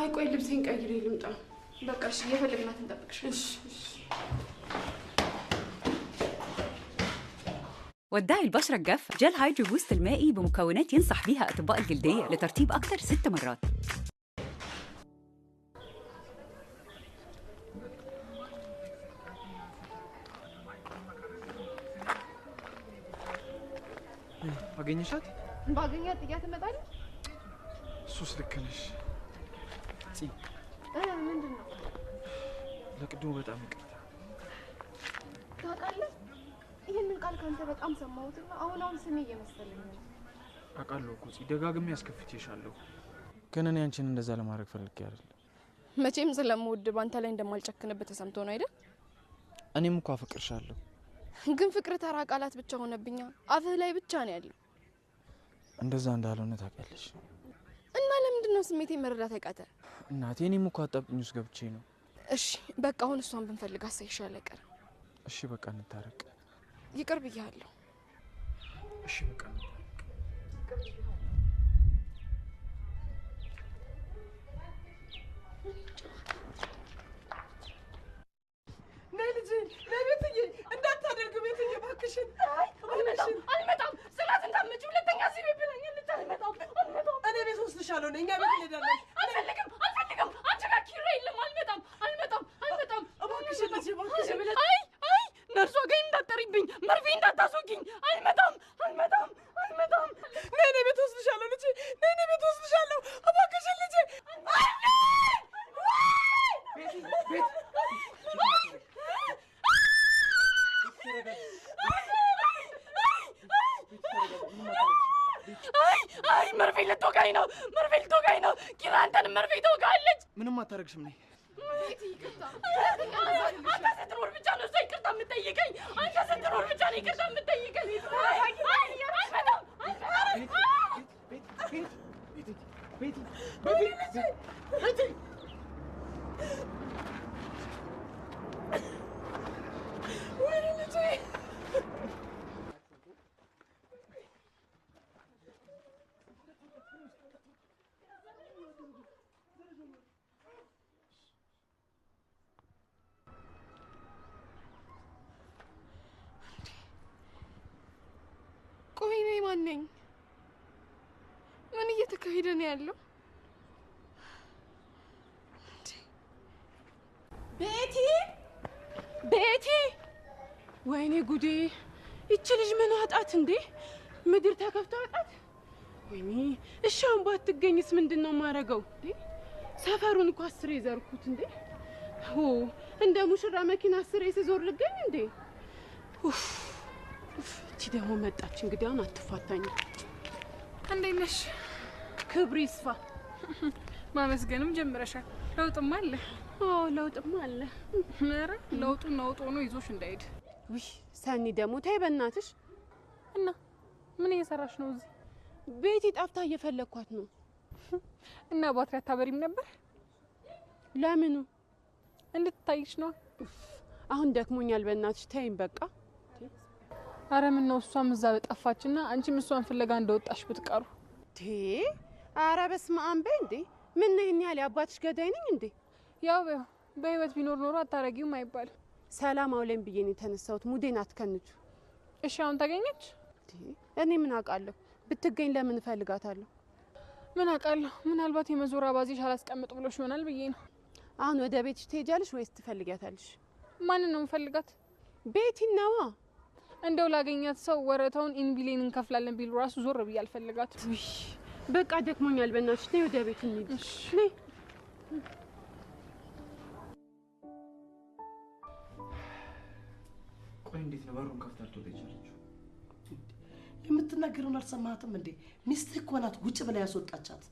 አይ ቆይ ልብሴን ቀይሬ ልምጣ በቃ እሺ የፈለግናት እንጠብቅሽ እሺ والداعي البشرة الجافة جل هايدرو بوست المائي بمكونات ينصح بيها أطباء الجلدية لترطيب أكتر 6 مرات. አገኘሻት? ባገኛት ጥያት መጣል ሱስ ልክ ነሽ። ምንድነው? ለቅድሙ በጣም ይቅርታ። ታውቃለህ ይሄንን ቃል ካንተ በጣም ሰማሁትና አሁን ስሜ እየመሰለኝ ነው። አውቃለሁ እኮ ደጋግሜ ያስከፍቼሻለሁ። ግን እኔ አንቺን እንደዛ ለማድረግ ፈልጌ አይደለም። መቼም ስለምወድ ባንተ ላይ እንደማልጨክንበት ተሰምቶ ነው አይደል? እኔም እኮ አፈቅርሻለሁ። ግን ፍቅር ተራ ቃላት ብቻ ሆነብኛ። አፍህ ላይ ብቻ ነው ያለው። እንደዛ እንዳልሆነ ታውቂያለሽ። እና ለምንድን ነው ስሜቴ መረዳት ያቃተ? እናቴ እኔም እኮ አጣብቂኝ ውስጥ ገብቼ ነው። እሺ በቃ አሁን እሷን ብንፈልግ አሳይሻለሁ አይቀር። እሺ በቃ እንታረቅ። ይቅር ብያለሁ። እሺ በቃ ለቤትዬ እንዳታደርግ ቤትዬ ባክሽን። አልመጣም ስላት እንዳትመጪ ሁለተኛ እዚህ ቤት ብለኝ አልመጣም። እኔ ቤት ወስድሻለሁ እኛ ቤት እንሄዳለን። አልፈልግም አንቺ ጋር ኪራ የለም። አልመጣም እባክሽን ልጄ እባክሽን። አይ ነርሷ ጋር እንዳትጠሪብኝ መርፌ እንዳታስወጊኝ። አልመጣም ነይ እኔ ቤት ወስድሻለሁ ልጄ ነይ እኔ ቤት ወስድሻለሁ እባክሽን ልጄ። ቤት አይ መርፌ ልትወጋኝ ነው ኪራ አንተንም መርፌ ትወጋለች። ምንም አታረግሽም ነኝ። አንተ ስትኖር ብቻ ነው እሷ ይቅርታ የምትጠይቀኝ። ቆይ እኔ ማን ነኝ? ምን እየተካሄደ ነው ያለው? ቤቲ ወይኔ ጉዴ! እቺ ልጅ ምን አጣት እንዴ? ምድር ተከፍታ አጣት። ወይኔ እሺ አሁን ባትገኝስ ምንድነው ማረገው እንዴ? ሰፈሩን እኮ 10 ዘርኩት እንዴ? እንደ ሙሽራ መኪና 10 ሲዞር ልገኝ እንዴ? እቺ ደግሞ መጣች። እንግዲህ አሁን አትፋታኝ። እንዴት ነሽ? ክብር ይስፋ። ማመስገንም ጀምረሻል። ለውጥማ አለ። ለውጥማ አለ። ኧረ ለውጡ ነው ይዞሽ እንዳይሄድ። ውይ ሰኒ ደግሞ ተይ በእናትሽ። እና ምን እየሰራሽ ነው እዚህ? ቤቲ ጠፍታ እየፈለኳት ነው። እና ባትሪ አታበሪም ነበር? ለምኑ? እንድትታይሽ ነው። አሁን ደክሞኛል በእናትሽ ተይኝ በቃ። አረ ምን ነው እሷም እዛ በጠፋችና አንቺም እሷን ፍለጋ እንደወጣሽ ብትቀሩ። አረ በስመ አብ በይ እንዴ! ምን ነው ይሄን ያለ አባትሽ ገዳይ ነኝ እንዴ? ያው በህይወት ቢኖር ኖሮ አታረጊውም አይባልም። ሰላም አውለን ብዬ ነው የተነሳሁት። ሙዴን አትከንቹ። እሺ አሁን ታገኘች? እኔ ምን አውቃለሁ? ብትገኝ ለምን እፈልጋታለሁ? ምን አውቃለሁ? ምናልባት የመዞር አባዜሽ አላስቀምጥ ብሎሽ ይሆናል ብዬ ነው። አሁን ወደ ቤትሽ ትሄጃለሽ ወይስ ትፈልጊያታለሽ? ማንን ነው የምፈልጋት? ቤቲን ነዋ። እንደው ላገኛት ሰው ወረታውን ኢንቪሌን እንከፍላለን ቢሉ ራሱ ዞር ብዬ አልፈልጋት። በቃ ደክሞኛል በእናትሽ ነይ ወደ ቤት እንሂድ። ነይ። ቆይ እንዴት ነው በሩን ከፍታ ልትወጣ የቻለችው? የምትናገረውን አልሰማህትም እንዴ? ሚስትህ እኮ ናት ውጭ ብላ ያስወጣቻት።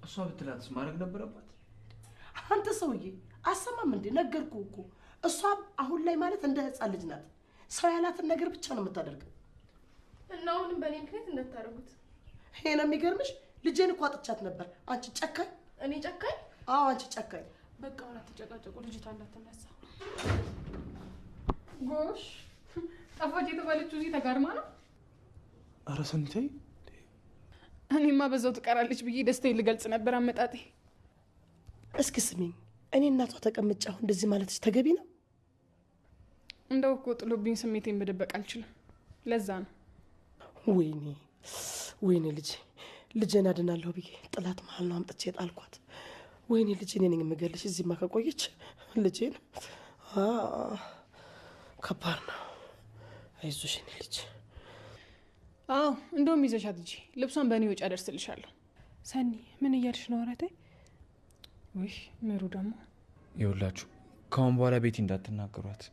እሷ ብትላትስ ማድረግ ነበረባት? አንተ ሰውዬ አሰማም እንዴ? ነገርኩህ እኮ እሷ አሁን ላይ ማለት እንደ ህፃን ልጅ ናት። ሰው ያላትን ነገር ብቻ ነው የምታደርገው። እና አሁንም በእኔ ምክንያት እንዳታረጉት። ይሄ ነው የሚገርምሽ። ልጄን እኮ አጥቻት ነበር። አንቺ ጨካኝ። እኔ ጨካኝ? አዎ አንቺ ጨካኝ። በቃ አሁን አትጨቃጨቁ። ልጅቷ እንዳትነሳ። ጎሽ ጠፋች የተባለችው እዚህ ተጋርማ ነው። ኧረ ሰኒ ተይ። እኔማ በዛው ትቀራለች ብዬ ደስታዬን ልገልጽ ነበር አመጣጤ። እስኪ ስሚኝ፣ እኔ እናቷ ተቀምጫሁ እንደዚህ ማለትሽ ተገቢ ነው? እንደው እኮ ጥሎብኝ ስሜቴን መደበቅ አልችልም። ለዛ ነው። ወይኔ ልጄን አድናለሁ ብዬ ጥላት መሀል ነው አምጥቼ የጣልኳት። ወይኔ ልጄ፣ እኔ ነኝ የምገልሽ። እዚህማ ከቆየች ልጄን ከባድ ነው። አይዞሽ የኔ ልጅ። አዎ እንደውም ይዘሻት እንጂ ልብሷን በእኔ ወጪ አደርስልሻለሁ። ሰኒ ምን እያልሽ ነው? አረቴ ውይ ምሩ ደግሞ ይኸውላችሁ ከአሁን በኋላ ቤቲ እንዳትናገሯት።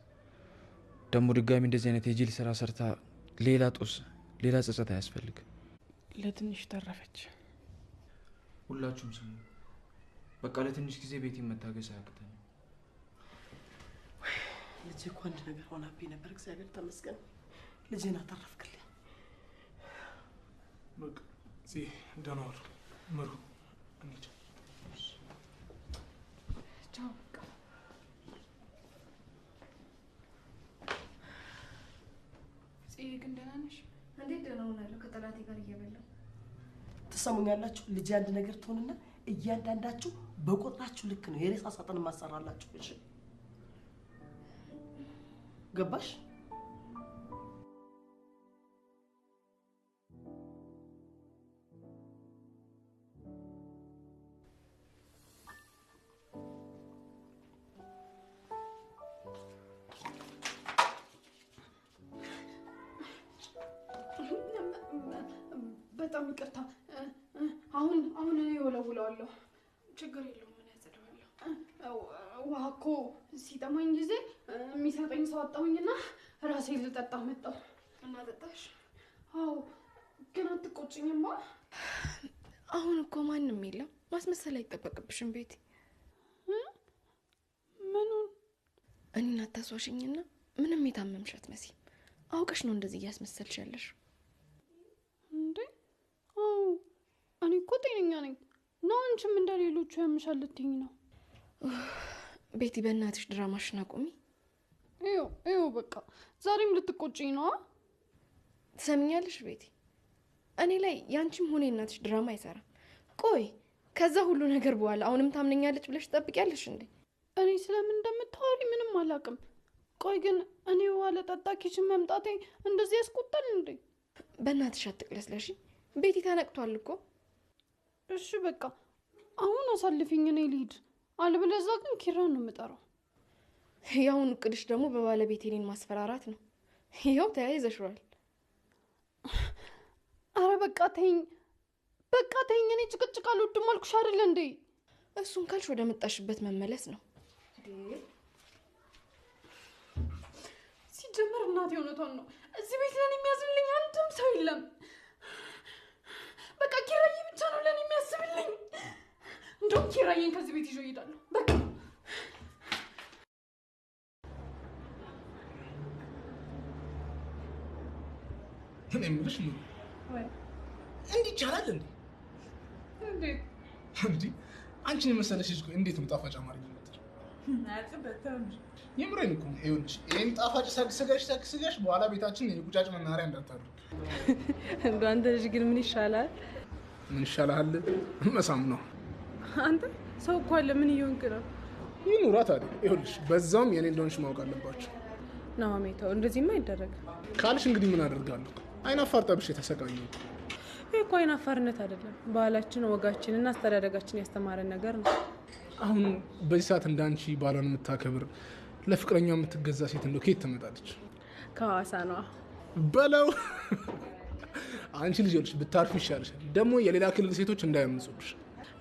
ደግሞ ድጋሚ እንደዚህ አይነት የጅል ስራ ሰርታ ሌላ ጦስ ሌላ ጸጸት አያስፈልግ። ለትንሽ ተረፈች። ሁላችሁም ስሙ። በቃ ለትንሽ ጊዜ ቤቲ መታገስ አያቅተኝ። ልጄ እኮ አንድ ነገር ሆናብኝ ነበር። እግዚአብሔር ተመስገን ልጄን አተረፍክልኝ። በቃ ደህና ዋሉ ምሩ። እንሂድ። ቻው። ግን ደህና ነሽ? እንዴት ደህና ሆናለሁ? ከጠላቴ ጋር እየበላሁ ትሰሙኛላችሁ? ልጄ አንድ ነገር ትሆንና እያንዳንዳችሁ በቁጥራችሁ ልክ ነው የሬሳ ሳጥን ማሰራላችሁ። እሺ ገባሽ? በጣም ይቅርታ። አሁን እኔ ወለውለዋለሁ። ችግር የለውም። ምን ያጸደዋለሁ። ውሃ እኮ ሲጠማኝ ጊዜ የሚሰጠኝ ሰው አጣሁኝና ራሴን ልጠጣ መጣሁ። እና ጠጣሽ? አዎ። ግን አትቆጭኝማ? አሁን እኮ ማንም የለም። ማስመሰል አይጠበቅብሽም ቤቲ። ምኑን? እኔን አታስዋሽኝና ምንም የታመምሽ አትመስይም። አውቀሽ ነው እንደዚህ እያስመሰልሽ ያለሽ። እንዴ? አዎ እኔ እኮ ጤነኛ ነኝ። ነው አንቺም እንደሌሎቹ ያምሻል ልትይኝ ነው? ቤቲ በእናትሽ ድራማሽን አቁሚ። ይኸው በቃ ዛሬም ልትቆጭኝ ነው? ትሰምኛለሽ ቤቲ? እኔ ላይ ያንቺም ሆነ የእናትሽ ድራማ አይሰራም። ቆይ ከዛ ሁሉ ነገር በኋላ አሁንም ታምነኛለች ብለሽ ትጠብቂያለሽ እንዴ? እኔ ስለምን እንደምታወሪ ምንም አላውቅም። ቆይ ግን እኔ ውሃ ለጠጣ ኪችን መምጣቴ እንደዚህ ያስቆጣል እንዴ? በእናትሽ አትቅለስለሽ ቤቲ። ተነቅቷል እኮ። እሺ በቃ አሁን አሳልፊኝ፣ እኔ ልሂድ። አለበለዚያ ግን ኪራን ነው የምጠራው። ያሁን እቅድሽ ደግሞ በባለቤቴ እኔን ማስፈራራት ነው። ይኸው ተያይዘሽዋል። አረ በቃ ተይኝ፣ በቃ ተይኝ። እኔ ጭቅጭቅ አልወድም አልኩሽ አይደል እንዴ? እሱን ካልሽ ወደ መጣሽበት መመለስ ነው። ሲጀመር እናቴ እውነቷን ነው። እዚህ ቤት ለኔ የሚያዝብልኝ አንድም ሰው የለም። በቃ ኪራዬ ብቻ ነው ለኔ የሚያስብልኝ። እንደውም ኪራዬን ከዚህ ቤት ይዤ እሄዳለሁ። በቃ እኔ የምልሽ ነው እንዲህ ይቻላል እንዴ? እንዴ አንቺን የመሰለሽ ልጅ እንዴት ነው ጣፋጭ አማርኛ የምትችይው? የምሬን እኮ ነው። ይኸውልሽ ይሄን ጣፋጭ ሰግስገሽ በኋላ ቤታችን የቁጫጭ መናኸሪያ እንዳታደርግ። እንደው አንተ ልጅ ግን ምን ይሻላል? ምን ይሻላል? መሳም ነው። አንተ ሰው እኮ አለ። ምን እየሆንክ ነው? ይኑራ ታዲያ። ይኸውልሽ በዛውም የኔ እንደሆንሽ ማወቅ አለባቸው። ናሆሜ ተው፣ እንደዚህማ አይደረግም ካልሽ እንግዲህ ምን አደርጋለሁ? አይናፋር ጠብሽ የተሰቃየሁ። ይሄ እኮ አይናፋርነት አይደለም፣ ባህላችን፣ ወጋችንና አስተዳደጋችን ያስተማረን ነገር ነው። አሁን በዚህ ሰዓት እንዳንቺ ባሏን የምታከብር ለፍቅረኛው የምትገዛ ሴት እንደው ከየት ትመጣለች? ከሐዋሳ ነዋ በለው። አንቺ ልጅ ይኸውልሽ ብታርፊ ይሻልሻል። ደግሞ የሌላ ክልል ሴቶች እንዳያምጹብሽ።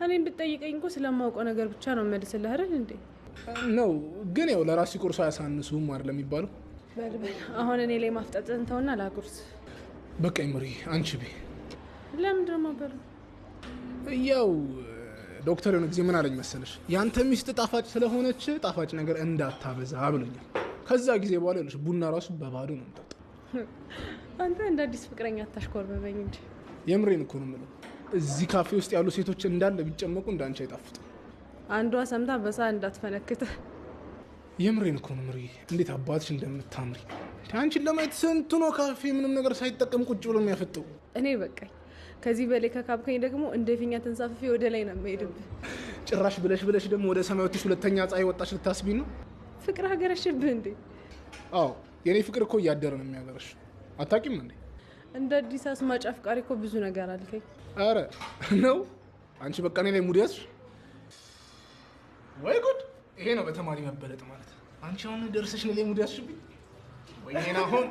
እኔን ብትጠይቀኝ እኮ ስለማውቀው ነገር ብቻ ነው መልስልህ አይደል እንዴ? ነው ግን ያው ለራስ ሲቆርሱ አያሳንሱም አይደል የሚባለው? አሁን እኔ ላይ ማፍጠጥን ተውና ላጉርስ። በቃ ይምሪ አንቺ ቤ። ለምንድን ነው የማበለው? ያው ዶክተር የሆነ ጊዜ ምን አለኝ መሰለሽ፣ ያንተ ሚስት ጣፋጭ ስለሆነች ጣፋጭ ነገር እንዳታበዛ ብሎኛል። ከዛ ጊዜ በኋላ ይኸውልሽ ቡና ራሱ በባዶ ነው የምጠጣው። አንተ እንደ አዲስ ፍቅረኛ አታሽኮርበበኝ እንጂ። የምሬን እኮ ነው የምለው። እዚህ ካፌ ውስጥ ያሉ ሴቶች እንዳለ ቢጨመቁ እንዳንቺ አይጣፍጥም። አንዷ ሰምታ በሳ እንዳትፈነክተ። የምሬን እኮ ነው ምሪ። እንዴት አባትሽ እንደምታምሪ! አንቺን ለማየት ስንቱ ነው ካፌ ምንም ነገር ሳይጠቀም ቁጭ ብሎ የሚያፈጠው። እኔ በቃኝ። ከዚህ በላይ ከካብከኝ ደግሞ እንደ ፊኛ ተንሳፍፌ ወደ ላይ ነው የምሄድብህ። ጭራሽ ብለሽ ደግሞ ወደ ሰማይ ወጥተሽ ሁለተኛ ፀሐይ ወጣሽ ልታስቢኝ ነው? ፍቅር ሀገረሽብህ እንዴ? አዎ የኔ ፍቅር እኮ እያደረ ነው የሚያገረሽ። አታውቂም እንዴ? እንደ አዲስ አስማጭ አፍቃሪ እኮ ብዙ ነገር አልከኝ። አረ ነው አንቺ በቃ እኔ ላይ ሙድ ያዝሽ። ወይ ጉድ! ይሄ ነው በተማሪ መበለጥ ማለት። አንቺ አሁን ደርሰሽ እኔ ላይ ሙድ ያዝሽብኝ። ወይኔ አሁን